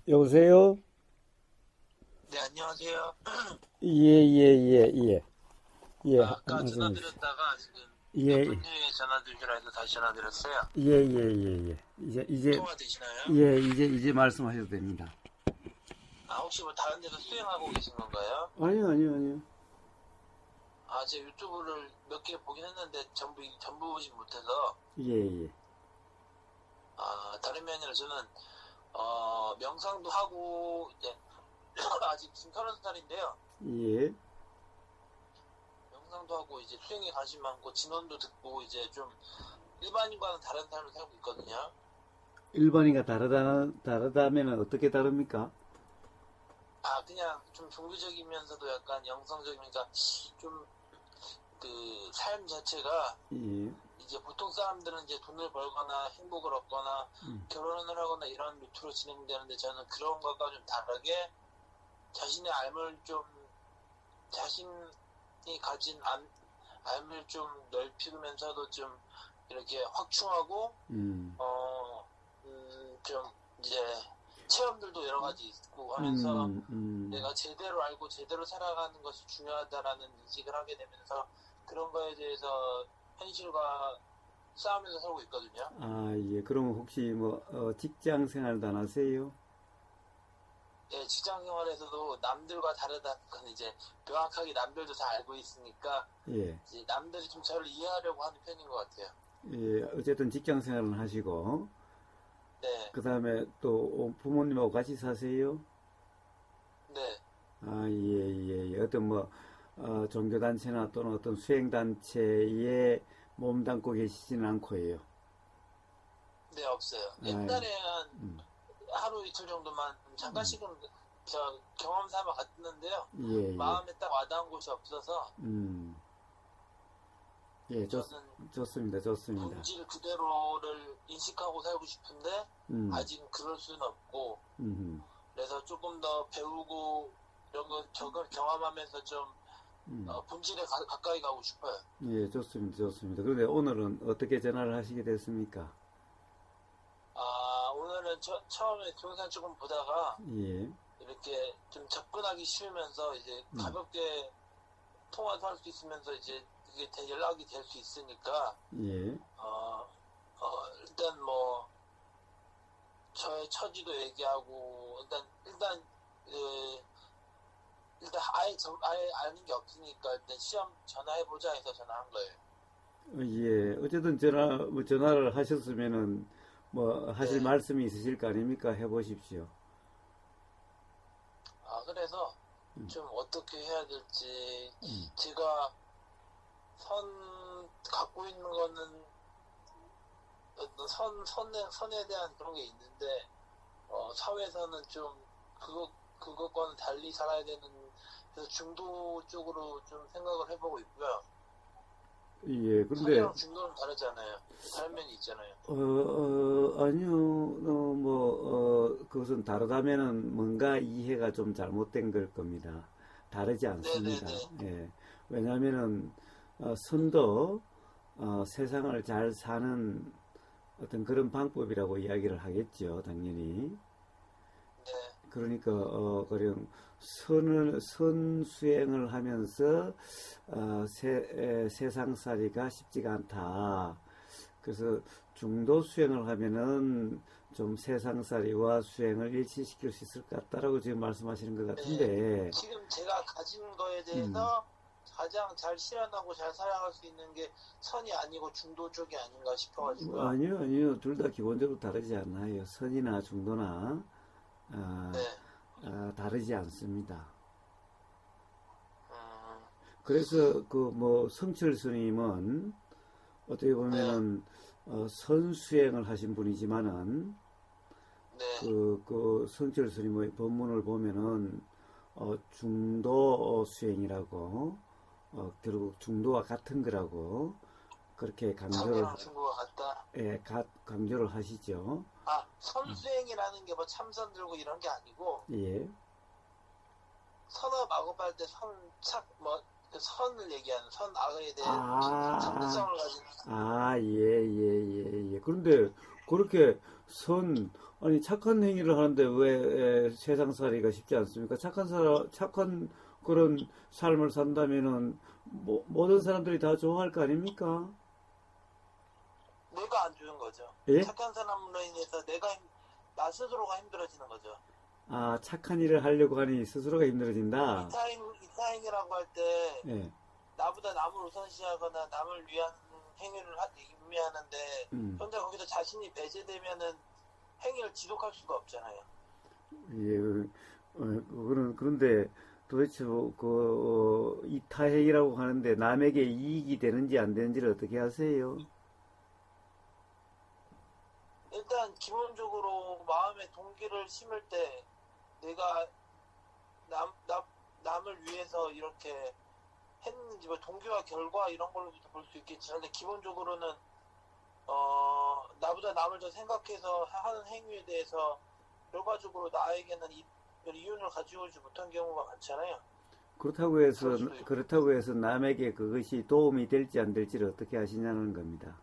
여보세요? 네, 안녕하세요. 예, 예, 예, 예. 예, 아까 말씀해 주세요. 전화드렸다가 지금 몇 분 예, 후에 전화드릴 줄 알아서 다시 전화드렸어요. 예, 예, 예, 예. 통화 되시나요? 이제 말씀하셔도 됩니다. 아, 혹시 뭐 다른 데서 수행하고 계신 건가요? 아니요, 아니요, 아니요. 아, 제 유튜브를 몇 개 보긴 했는데 전부 보진 못해서, 예, 예. 다름이 아니라 저는, 명상도 하고, 이제, 아직 지금 30살인데요. 예. 명상도 하고, 이제 수행에 관심 많고, 진원도 듣고, 이제 좀, 일반인과는 다른 삶을 살고 있거든요. 일반인과 다르다면 어떻게 다릅니까? 그냥 좀 종교적이면서도 약간 영성적이니까 좀 그 삶 자체가 예, 이제 보통 사람들은 이제 돈을 벌거나 행복을 얻거나 음, 결혼을 하거나 이런 루트로 진행되는데 저는 그런 것과 좀 다르게 자신의 삶을 좀 자신이 가진 삶을 좀 넓히면서도 좀 이렇게 확충하고 음, 좀 이제 체험들도 여러 가지 있고 하면서 음. 내가 제대로 알고 제대로 살아가는 것이 중요하다라는 인식을 하게 되면서 그런 거에 대해서 현실과 싸우면서 살고 있거든요. 예. 그럼 혹시 뭐, 직장 생활도 안 하세요? 예, 직장 생활에서도 남들과 다르다는 건 이제 명확하게 남들도 다 알고 있으니까 예, 이제 남들이 좀 저를 이해하려고 하는 편인 것 같아요. 예. 어쨌든 직장 생활은 하시고, 네, 그 다음에 또 부모님하고 같이 사세요? 네, 예, 예, 예. 어떤 뭐, 종교단체나 또는 어떤 수행단체에 몸담고 계시지는 않고요. 네, 없어요. 예, 옛날에는 음, 하루 이틀 정도만 잠깐씩은 저 경험 삼아 갔는데요. 예, 예. 마음에 딱 와닿은 곳이 없어서 음, 예, 저는 좋습니다. 좋습니다. 본질 그대로를 인식하고 살고 싶은데 음, 아직은 그럴 수는 없고 음, 그래서 조금 더 배우고 이런 거 저걸 경험하면서 좀 음. 본질에 가까이 가고 싶어요. 예, 좋습니다. 좋습니다. 그런데 오늘은 어떻게 전화를 하시게 됐습니까? 오늘은 처음에 동영상 조금 보다가 예, 이렇게 좀 접근하기 쉬우면서 이제 음, 가볍게 통화도 할 수 있으면서 이제 이게 연락이 될 수 있으니까 예, 어, 일단 뭐 저의 처지도 얘기하고 그, 일단 아예 아는 게 없으니까 일단 시험 전화해보자 해서 전화한 거예요. 예. 어쨌든 뭐 전화를 하셨으면은 뭐 하실 네. 말씀이 있으실 거 아닙니까? 해보십시오. 그래서 음, 좀 어떻게 해야 될지 음. 제가 갖고 있는 거는 어떤 선에 대한 그런 게 있는데 사회에서는 좀 그것과는 달리 살아야 되는 그래서 중도 쪽으로 좀 생각을 해보고 있고요. 예, 그런데 선이랑 중도는 다르잖아요. 다른 면이 있잖아요. 아니요, 그것은 다르다면은 뭔가 이해가 좀 잘못된 걸 겁니다. 다르지 않습니다. 네네네. 예. 왜냐하면은, 선도, 세상을 잘 사는 어떤 그런 방법이라고 이야기를 하겠죠, 당연히. 네. 그러니까, 그냥 선 수행을 하면서, 세상살이가 쉽지가 않다. 그래서 중도 수행을 하면은 좀 세상살이와 수행을 일치시킬 수 있을 것 같다라고 지금 말씀하시는 것 네. 같은데, 지금 제가 가진 거에 음, 대해서 가장 잘 실현하고 잘 살아갈 수 있는 게 선이 아니고 중도 쪽이 아닌가 싶어가지고요. 아니요, 아니요. 둘 다 기본적으로 다르지 않아요. 선이나 중도나, 네. 아, 다르지 않습니다. 음, 그래서 그 뭐 성철 스님은 어떻게 네. 보면은 선수행을 하신 분이지만은 네. 그 성철 스님의 법문을 보면은 중도 수행이라고 결국 중도와 같은 거라고 그렇게 선이랑 중도가 같다. 강조를 하시죠. 선수행이라는 게 뭐 참선 들고 이런 게 아니고 예. 선어 막업할 때 그 선을 얘기하는 선 악에 대한 아, 참는성을 가진 예, 예, 예, 예. 그런데 그렇게 아니, 착한 행위를 하는데 왜 세상살이가 쉽지 않습니까? 착한 그런 삶을 산다면은, 모든 사람들이 다 좋아할 거 아닙니까? 내가 안 좋은 거죠. 예? 착한 사람으로 인해서 나 스스로가 힘들어지는 거죠. 아, 착한 일을 하려고 하니 스스로가 힘들어진다. 이타행이라고 할 때 예. 나보다 남을 우선시하거나 남을 위한 행위를 의미하는데 음. 현재 거기서 자신이 배제되면은 행위를 지속할 수가 없잖아요. 예, 그런데 도대체 이타행이라고 하는데 남에게 이익이 되는지 안 되는지를 어떻게 하세요? 일단 기본적으로 마음에 동기를 심을 때 내가 남을 위해서 이렇게 했는지 뭐 동기와 결과 이런 걸로부터 볼 수 있겠지. 근데 기본적으로는 나보다 남을 더 생각해서 하는 행위에 대해서 결과적으로 나에게는 이윤을 가져오지 못한 경우가 많잖아요. 그렇다고 해서 남에게 그것이 도움이 될지 안 될지를 어떻게 하시냐는 겁니다.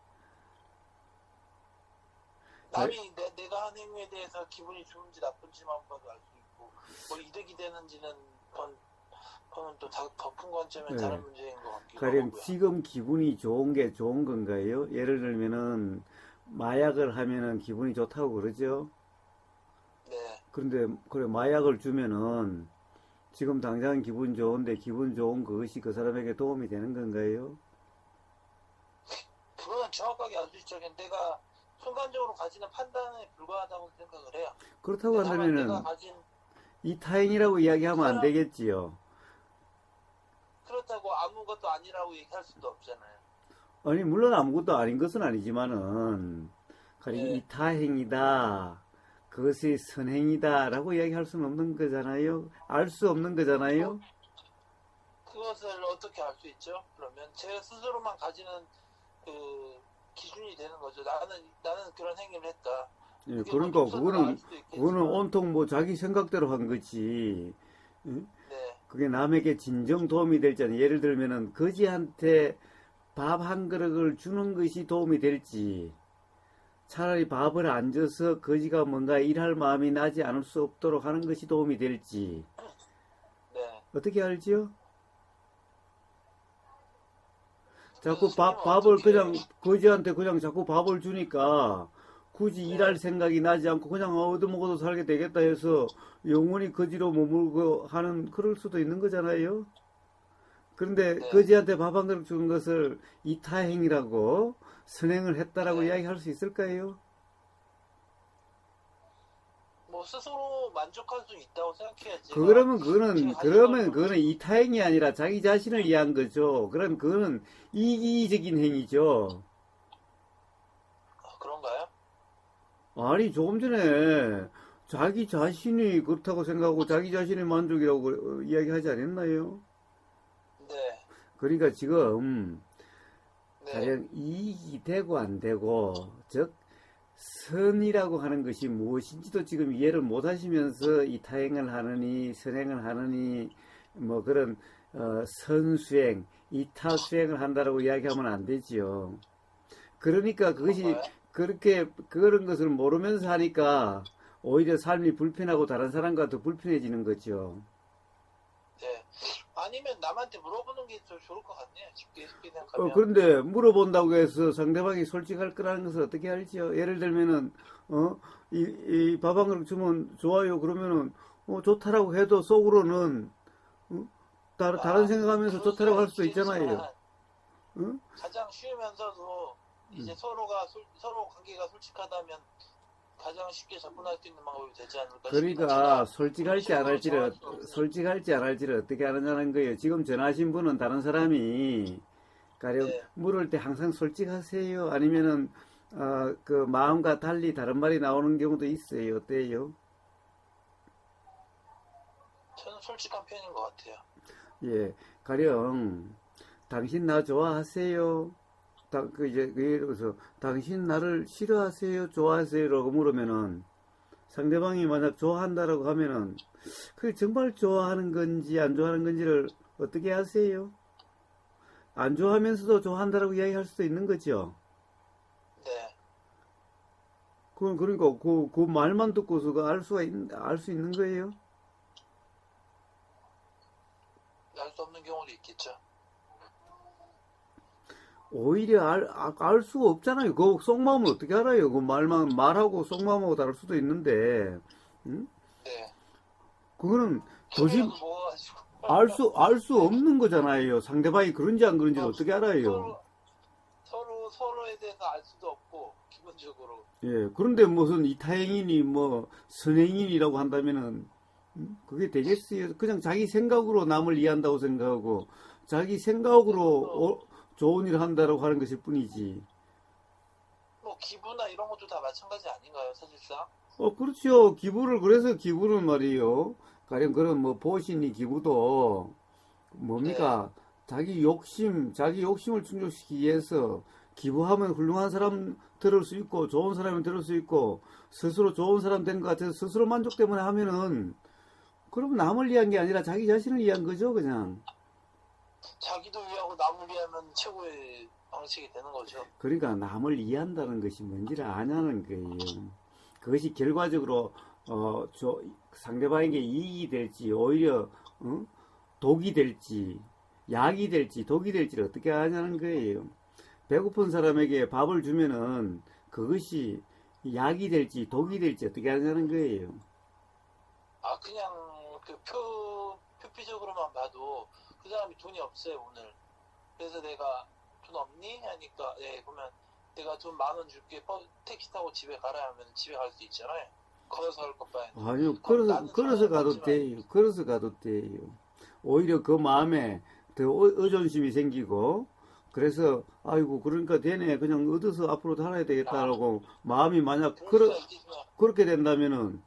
남이 내가 한 행위에 대해서 기분이 좋은지 나쁜지만 봐도 알 수 있고 뭐 이득이 되는지는 그건 또 더 큰 관점의 네. 다른 문제인 것 같기도 가령 하고요. 지금 기분이 좋은 게 좋은 건가요? 예를 들면은 마약을 하면은 기분이 좋다고 그러죠? 네. 그런데 그래 마약을 주면은 지금 당장 기분 좋은데 기분 좋은 그것이 그 사람에게 도움이 되는 건가요? 그거는 정확하게 알 수 있죠. 내가 순간적으로 가지는 판단에 불과하다고 생각을 해요. 그렇다고 다만 한다면은 내가 가진 이타행이라고 이야기하면 안 되겠지요. 그렇다고 아무것도 아니라고 얘기할 수도 없잖아요. 아니 물론 아무것도 아닌 것은 아니지만은 가령 네. 이타행이다. 그것이 선행이다라고 이야기할 수는 없는 거잖아요. 알 수 없는 거잖아요. 그것을 어떻게 알 수 있죠? 그러면 제가 스스로만 가지는 그 기준이 되는 거죠. 나는 그런 행위를 했다. 예, 그게 그러니까 뭐 육선으로 알 수도 그거는 있겠지만, 온통 뭐 자기 생각대로 한 거지. 응? 네, 그게 남에게 진정 도움이 될지 예를 들면은 거지한테 밥 한 그릇을 주는 것이 도움이 될지 차라리 밥을 안 줘서 거지가 뭔가 일할 마음이 나지 않을 수 없도록 하는 것이 도움이 될지 네. 어떻게 알지요? 자꾸 그래서 스님은 밥을 어떻게 그냥 거지한테 그냥 자꾸 밥을 주니까 굳이 네. 일할 생각이 나지 않고 그냥 얻어먹어도 살게 되겠다 해서 영원히 거지로 머물고 하는 그럴 수도 있는 거잖아요. 그런데 네, 거지한테 밥 한 그릇 주는 것을 이타행이라고 선행을 했다라고 네. 이야기할 수 있을까요? 뭐 스스로 만족할 수 있다고 생각해요. 그러면 제가 가진 그거는 이타행이 아니라 자기 자신을 위한 거죠. 그거는 이기적인 행위죠. 그런가요? 아니, 조금 전에 자기 자신이 그렇다고 생각하고 자기 자신의 만족이라고 이야기하지 않았나요? 네, 그러니까 지금 네, 가령 이익이 되고 안 되고, 즉, 선이라고 하는 것이 무엇인지도 지금 이해를 못 하시면서 이타행을 하느니, 선행을 하느니, 뭐 그런, 선수행, 이타수행을 한다라고 이야기하면 안 되지요. 그러니까 그것이 그런가요? 그렇게, 그런 것을 모르면서 하니까 오히려 삶이 불편하고 다른 사람과 더 불편해지는 거죠. 네. 아니면 남한테 물어보는 게 좀 좋을 것 같네요. 쉽게 생각하면. 그런데 물어본다고 해서 상대방이 솔직할 거라는 것을 어떻게 알지요? 예를 들면은, 밥 한 그릇 주면 좋아요. 그러면은, 좋다라고 해도 속으로는, 다른 생각하면서 좋다라고 할 수도 있잖아요. 어? 가장 쉬우면서도 이제 서로 관계가 솔직하다면 가장 쉽게 접근할 수 있는 방법이 되지 않을까 싶습니다. 그러니까 제가 음식으로 정할 수 없어요. 솔직할지 안 할지를 어떻게 하느냐는 거예요. 지금 전화하신 분은 다른 사람이 가령 네, 물을 때 항상 솔직하세요. 아니면은 그 마음과 달리 다른 말이 나오는 경우도 있어요. 어때요? 저는 솔직한 편인 것 같아요. 예, 가령 당신 나 좋아하세요. 예를 들어서 당신 나를 싫어하세요, 좋아하세요라고 물으면은 상대방이 만약 좋아한다라고 하면은 그게 정말 좋아하는 건지 안 좋아하는 건지를 어떻게 아세요? 안 좋아하면서도 좋아한다라고 이야기할 수도 있는 거죠. 네, 그러니까 그 말만 듣고서 알 수 있는 거예요? 알 수 없는 경우도 있겠죠. 오히려 알 수가 없잖아요. 그 속마음을 어떻게 알아요? 그 말하고 속마음하고 다를 수도 있는데, 응? 네. 그거는 도저히 힘이라도 모아가지고 알 수 없는 거잖아요. 상대방이 그런지 안 그런지 어떻게 알아요? 서로에 대해서 알 수도 없고 기본적으로. 예, 그런데 무슨 이타행인이 뭐 선행인이라고 한다면은 그게 되겠어요? 그냥 자기 생각으로 남을 이해한다고 생각하고 자기 생각으로 좋은 일을 한다라고 하는 것일 뿐이지. 뭐 기부나 이런 것도 다 마찬가지 아닌가요, 사실상? 그렇죠. 그래서 기부를 말이에요. 가령 그런 뭐 보신이 기부도 뭡니까? 네. 자기 욕심을 충족시키기 위해서 기부하면 훌륭한 사람 들을 수 있고 좋은 사람이 들을 수 있고 스스로 좋은 사람 된 것 같아서 스스로 만족 때문에 하면은 그럼 남을 위한 게 아니라 자기 자신을 위한 거죠, 그냥. 자기도 위하고 남을 위하면 최고의 방식이 되는 거죠. 그러니까 남을 이해한다는 것이 뭔지를 아냐는 거예요. 그것이 결과적으로 상대방에게 이익이 될지 오히려 독이 될지 약이 될지 독이 될지를 어떻게 아냐는 거예요. 배고픈 사람에게 밥을 주면은 그것이 약이 될지 독이 될지 어떻게 아냐는 거예요. 아, 그냥 그 표피적으로만 봐도 그 사람이 돈이 없어요, 오늘. 그래서 내가 돈 없니? 하니까, 네, 그러면 내가 돈 10,000원 줄게. 택시 타고 집에 가라 하면 집에 갈 수 있잖아요. 걸어서 갈 것 바에는. 아니요, 그럼 나는 걸어서 상관을 가도 받지 말고. 돼요. 걸어서 가도 돼요. 오히려 그 마음에 더 의존심이 생기고, 그래서, 아이고, 그러니까 되네. 그냥 얻어서 앞으로 살아야 되겠다라고 마음이 만약 그럴 수가 있겠지만, 그렇게 된다면은,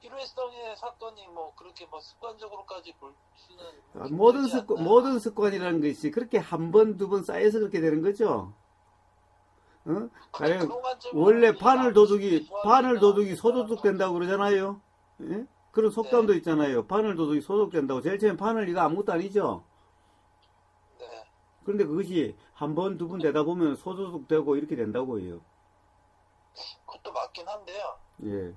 일회성의 사건이 뭐 그렇게 뭐 습관적으로까지 볼 수는 모든 습관이라는 것이 그렇게 한 번, 두 번 쌓여서 그렇게 되는 거죠. 가령, 그런 관점으로는 원래 이 남자친구들이 바늘 도둑이 좋아하는 소도둑 된다고 그러잖아요. 예? 그런 속담도 네. 있잖아요. 바늘 도둑이 소도둑 된다고. 제일 처음에 바늘 이거 아무것도 아니죠. 네. 그런데 그것이 한 번, 두 번 되다 보면 소도둑 되고 이렇게 된다고 해요. 그것도 맞긴 한데요. 예.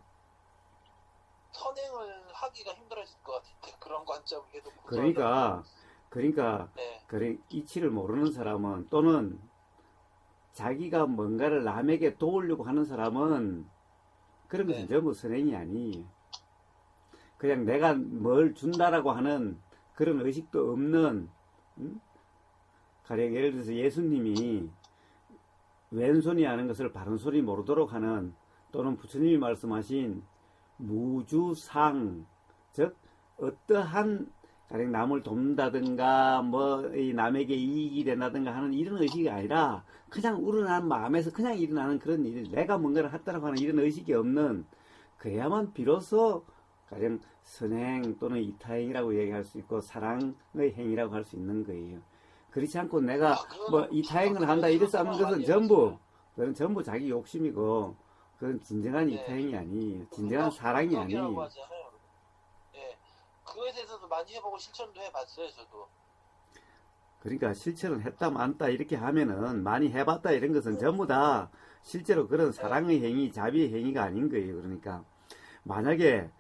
선행을 하기가 힘들어질 것 같은데 그런 관점을 계속 그러니까, 네. 이치를 모르는 사람은 또는 자기가 뭔가를 남에게 도우려고 하는 사람은 그런 것은 네. 전부 선행이 아니에요. 그냥 내가 뭘 준다라고 하는 그런 의식도 없는, 가령 예를 들어서 예수님이 왼손이 아는 것을 바른손이 모르도록 하는 또는 부처님이 말씀하신 무주상, 즉 어떠한 가령 남을 돕는다든가 이 남에게 이익이 된다든가 하는 이런 의식이 아니라 그냥 우러난 마음에서 그냥 일어나는 그런 일, 내가 뭔가를 했다라고 하는 이런 의식이 없는, 그래야만 비로소 가령 선행 또는 이타행이라고 얘기할 수 있고 사랑의 행위라고 할 수 있는 거예요. 그렇지 않고 내가 뭐 이타행을 한다 이래서 하는 것은 그건 전부 자기 욕심이고 그건 진정한 이타행이 아니에요. 진정한 사랑이 아니에요. 하잖아요. 네. 그거에 대해서도 많이 해보고 실천도 해봤어요, 저도. 그러니까 실천을 했다 많다 이렇게 하면은 많이 해봤다 이런 것은 전부 다 실제로 그런 사랑의 행위, 자비의 행위가 아닌 거예요. 그러니까 만약에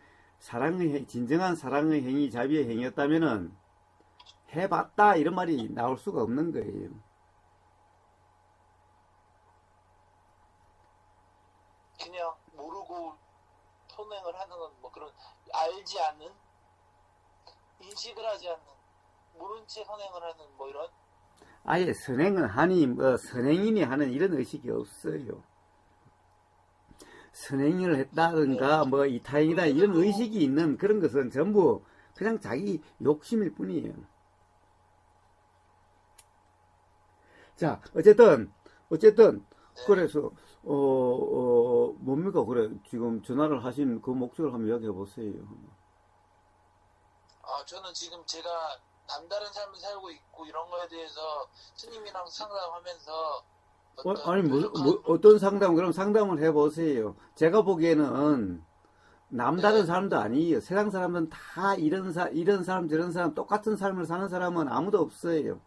진정한 사랑의 행위, 자비의 행위였다면은 해봤다 이런 말이 나올 수가 없는 거예요. 그냥 모르고 선행을 하는 건 뭐 그런 알지 않는 인식을 하지 않는 모른 채 선행을 하는 뭐 이런 아예 선행은 하니 뭐 선행인이 하는 이런 의식이 없어요. 선행을 했다든가 뭐 이타행이다 이런 의식이 있는 그런 것은 전부 그냥 자기 욕심일 뿐이에요. 자, 어쨌든 그래서 뭡니까 그래 지금 전화를 하신 그 목적을 한번 이야기해 보세요. 저는 지금 제가 남다른 삶을 살고 있고 이런 거에 대해서 스님이랑 상담하면서 어떤 상담, 그럼 상담을 해보세요. 제가 보기에는 남다른 사람도 아니에요. 세상 사람들은 다 이런 사람, 저런 사람, 똑같은 삶을 사는 사람은 아무도 없어요.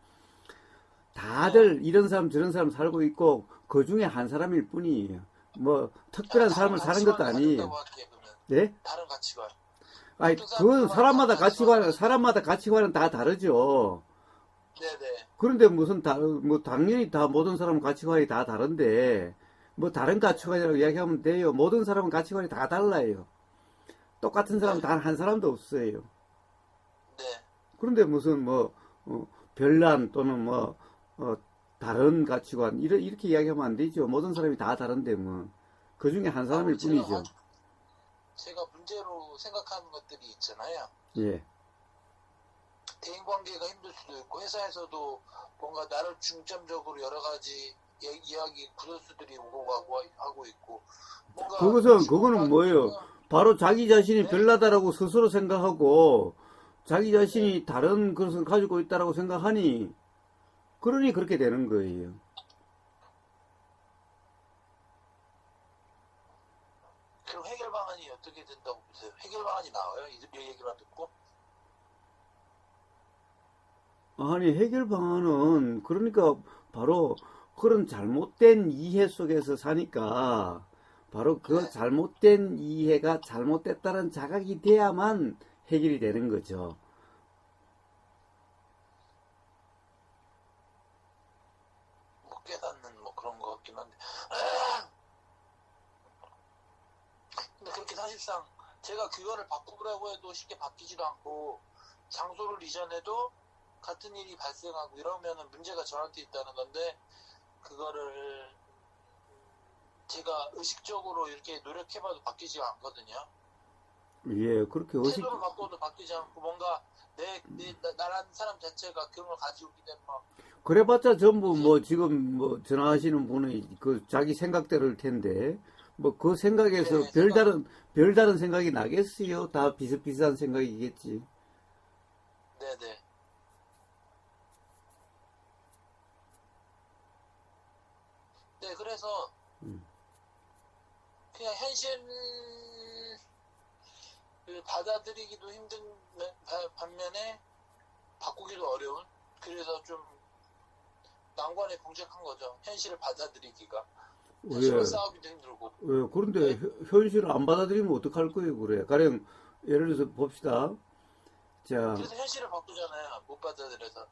다들 이런 사람, 저런 사람 살고 있고, 그 중에 한 사람일 뿐이에요. 뭐 특별한 삶을 사는 것도 아니에요. 할게, 그러면. 네? 다른 가치관. 아니, 그건 사람마다 가치관은 다 다르죠. 네네. 그런데 무슨 뭐 당연히 다 모든 사람은 가치관이 다 다른데 뭐 다른 가치관이라고 이야기하면 돼요. 모든 사람은 가치관이 다 달라요. 똑같은 사람 네. 단 한 사람도 없어요. 네. 그런데 무슨 뭐 별난 또는 뭐 다른 가치관 이렇게 이야기하면 안 되죠. 모든 사람이 다 다른데 뭐 그 중에 한 사람일 뿐이죠. 제가 문제로 생각하는 것들이 있잖아요. 예. 대인관계가 힘들 수도 있고 회사에서도 뭔가 나를 중점적으로 여러 가지 이야기 구설수들이 오고 가고 하고 있고 뭔가 그거는 뭐예요? 바로 자기 자신이 네. 별나다라고 스스로 생각하고 자기 자신이 다른 것을 가지고 있다라고 생각하니 그러니 그렇게 되는 거예요. 그럼 해결 방안이 어떻게 된다고 보세요? 해결 방안이 나와요? 이 얘기만 듣고? 아니, 해결 방안은, 그러니까, 바로 그런 잘못된 이해 속에서 사니까, 바로 그 네. 잘못된 이해가 잘못됐다는 자각이 돼야만 해결이 되는 거죠. 뭐 깨닫는 뭐 그런 것 같긴 한데 근데 그렇게 사실상 제가 그거를 바꾸라고 해도 쉽게 바뀌지도 않고 장소를 이전해도 같은 일이 발생하고 이러면은 문제가 저한테 있다는 건데 그거를 제가 의식적으로 이렇게 노력해봐도 바뀌지 않거든요. 예, 그렇게 태도를 바꿔도 바뀌지 않고 뭔가 나라는 사람 자체가 그런 걸 가지고 있기 때문에 그래봤자 전부 뭐 지금 뭐 전화하시는 분의 그 자기 생각대로일 텐데, 뭐 그 생각에서 네, 별다른 생각이 나겠어요? 다 비슷비슷한 생각이겠지. 네네. 네, 그래서 그냥 현실을 받아들이기도 힘든 반면에 바꾸기도 어려운 그래서 좀 난관에 봉착한 거죠. 현실을 받아들이기가. 현실과 왜? 싸우기도 힘들고. 왜? 그런데 현실을 안 받아들이면 어떡할 거예요, 그래? 가령 예를 들어서 봅시다. 자, 그래서 현실을 바꾸잖아요. 못 받아들여서.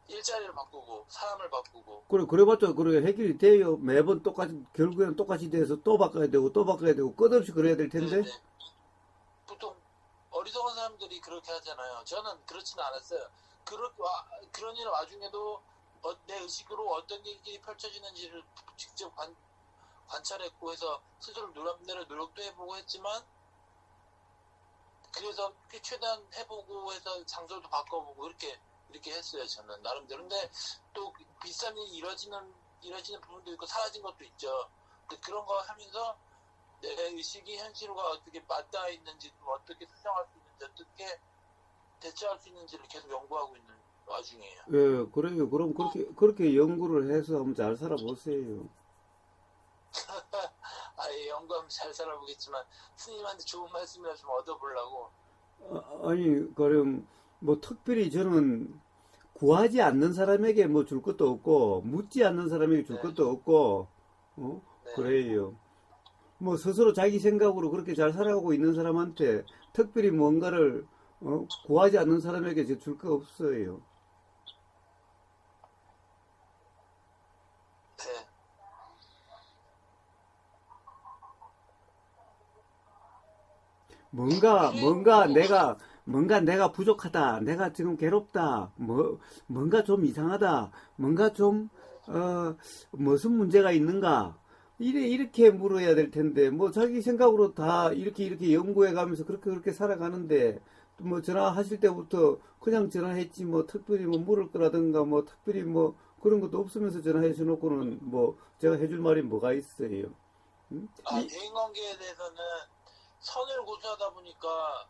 일자리를 바꾸고 사람을 바꾸고. 그래봤자 그래 해결이 돼요. 매번 똑같이 결국에는 똑같이 돼서 또 바꿔야 되고 또 바꿔야 되고 끝없이 그래야 될 텐데. 네네. 보통 어리석은 사람들이 그렇게 하잖아요. 저는 그렇지는 않았어요. 그런 일 와중에도 내 의식으로 어떤 일이 펼쳐지는지를 직접 관찰했고 해서 스스로 나름대로 노력도 해보고 했지만 그래서 최대한 해보고 해서 장소도 바꿔보고 이렇게 했어요. 저는 나름대로. 근데 또 비슷한 일이 이뤄지는 부분도 있고 사라진 것도 있죠. 근데 그런 거 하면서 내 의식이 현실과 어떻게 맞닿아 있는지, 어떻게 수정할 수 있는지, 어떻게 대처할 수 있는지를 계속 연구하고 있는 와중이에요. 예, 그래요. 그럼 그렇게 연구를 해서 한번 잘 살아보세요. 아예 연구하면 잘 살아보겠지만 스님한테 좋은 말씀이라 좀 얻어보려고. 아니, 가령 뭐 특별히 저는 구하지 않는 사람에게 뭐 줄 것도 없고 묻지 않는 사람에게 줄 네. 것도 없고 네. 그래요. 뭐 스스로 자기 생각으로 그렇게 잘 살아가고 있는 사람한테 특별히 뭔가를 구하지 않는 사람에게 줄 거 없어요. 네. 뭔가 내가 부족하다. 내가 지금 괴롭다. 뭔가 좀 이상하다. 뭔가 좀, 무슨 문제가 있는가. 이렇게 물어야 될 텐데, 뭐 자기 생각으로 다 이렇게 연구해 가면서 그렇게 살아가는데, 뭐 전화하실 때부터 그냥 전화했지, 뭐 특별히 뭐 물을 거라든가, 뭐 특별히 뭐 그런 것도 없으면서 전화해 주놓고는 뭐 제가 해줄 말이 뭐가 있어요. 응? 대인관계에 대해서는 선을 고수하다 보니까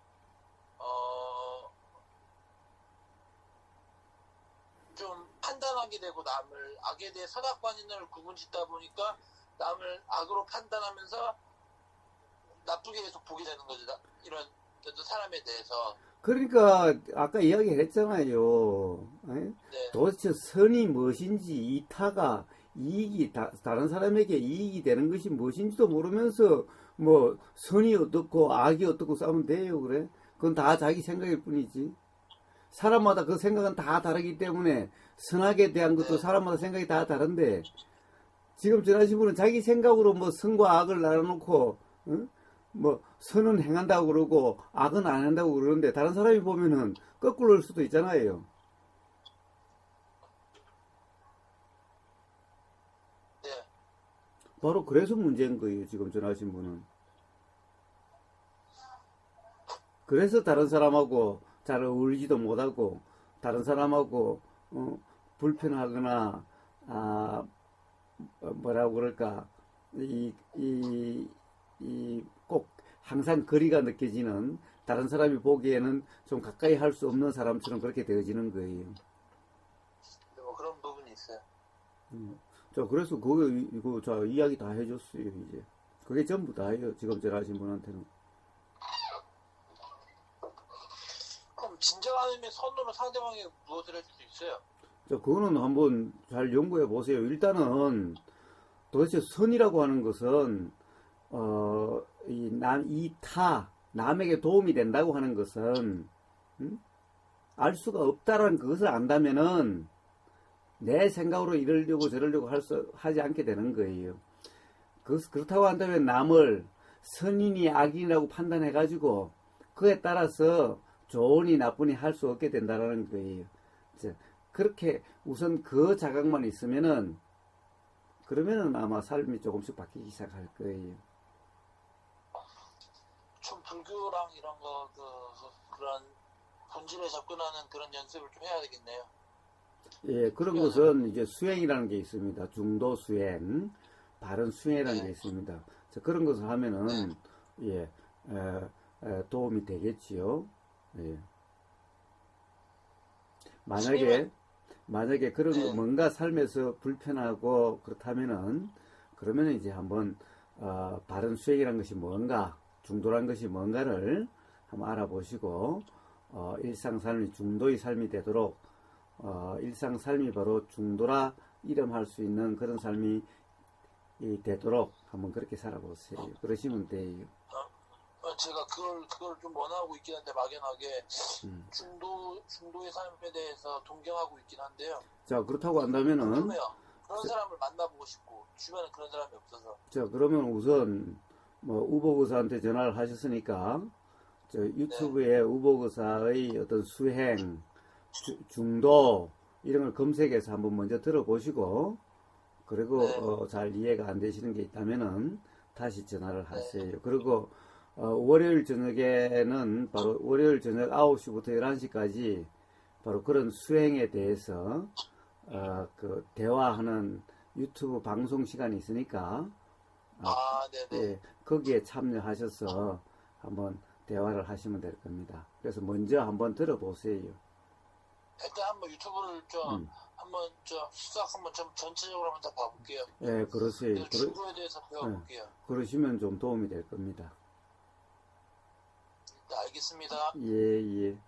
좀 판단하게 되고 남을 악에 대해 선악관인을 구분짓다 보니까 남을 악으로 판단하면서 나쁘게 계속 보게 되는 거죠. 이런 어떤 사람에 대해서. 그러니까 아까 이야기했잖아요. 네. 도대체 선이 무엇인지 이타가 다른 사람에게 이익이 되는 것이 무엇인지도 모르면서 뭐 선이 어떻고 악이 어떻고 싸우면 돼요, 그래? 그건 다 자기 생각일 뿐이지. 사람마다 그 생각은 다 다르기 때문에 선악에 대한 것도 네. 사람마다 생각이 다 다른데 지금 전하신 분은 자기 생각으로 뭐 선과 악을 나눠놓고 응? 뭐 선은 행한다고 그러고 악은 안 한다고 그러는데 다른 사람이 보면은 거꾸로일 수도 있잖아요. 네. 바로 그래서 문제인 거예요, 지금 전하신 분은. 그래서 다른 사람하고 잘 어울리지도 못하고 다른 사람하고 불편하거나 뭐라고 그럴까 꼭 항상 거리가 느껴지는 다른 사람이 보기에는 좀 가까이 할 수 없는 사람처럼 그렇게 되어지는 거예요. 네, 뭐 그런 부분이 있어요. 자, 그래서 그거 이거 자 이야기 다 해줬어요 이제. 그게 전부 다예요 지금 전화하신 분한테는. 그럼 진정한 의미의 선으로 상대방에게 무엇을 해줄 수 있어요? 자, 그거는 한번 잘 연구해 보세요. 일단은 도대체 선이라고 하는 것은 남에게 도움이 된다고 하는 것은 알 수가 없다라는 그것을 안다면은 내 생각으로 이러려고 저러려고 하지 않게 되는 거예요. 그렇다고 한다면 남을 선인이 악인이라고 판단해가지고 그에 따라서 좋으니 나쁘니 할 수 없게 된다라는 거예요. 그렇게 우선 그 자각만 있으면은 그러면은 아마 삶이 조금씩 바뀌기 시작할 거예요. 좀 불교랑 이런 거 그런 본질에 접근하는 그런 연습을 좀 해야 되겠네요. 예, 그런 것은 이제 수행이라는 게 있습니다. 중도 수행, 바른 수행이라는 게 있습니다. 그런 것을 하면은 예, 도움이 되겠지요. 예. 만약에 그런 거 뭔가 삶에서 불편하고 그렇다면은 그러면은 이제 한번 바른 수행이라는 것이 뭔가, 중도란 것이 뭔가를 한번 알아보시고 일상 삶이 중도의 삶이 되도록 일상 삶이 바로 중도라 이름할 수 있는 그런 삶이 되도록 한번 그렇게 살아보세요. 그러시면 돼요. 제가 그걸 좀 원하고 있긴 한데 막연하게 중도의 삶에 대해서 동경하고 있긴 한데요. 자, 그렇다고 한다면은 그런 사람을 만나보고 싶고 주변에 그런 사람이 없어서. 자, 그러면 우선 뭐 우복의사한테 전화를 하셨으니까 저 유튜브에 우복의사의 어떤 수행, 중도 이런 걸 검색해서 한번 먼저 들어보시고 그리고 잘 이해가 안 되시는 게 있다면은 다시 전화를 하세요. 그리고 월요일 저녁에는 바로 월요일 저녁 9시부터 11시까지 바로 그런 수행에 대해서 그 대화하는 유튜브 방송 시간이 있으니까 예, 거기에 참여하셔서 한번 대화를 하시면 될 겁니다. 그래서 먼저 한번 들어보세요. 일단 한번 유튜브를 한번 수작 한번 좀 전체적으로 한번 다 봐볼게요. 예, 그러세요. 중도에 대해서 배워볼게요. 그러시면 좀 도움이 될 겁니다. 네, 알겠습니다. 예, 예.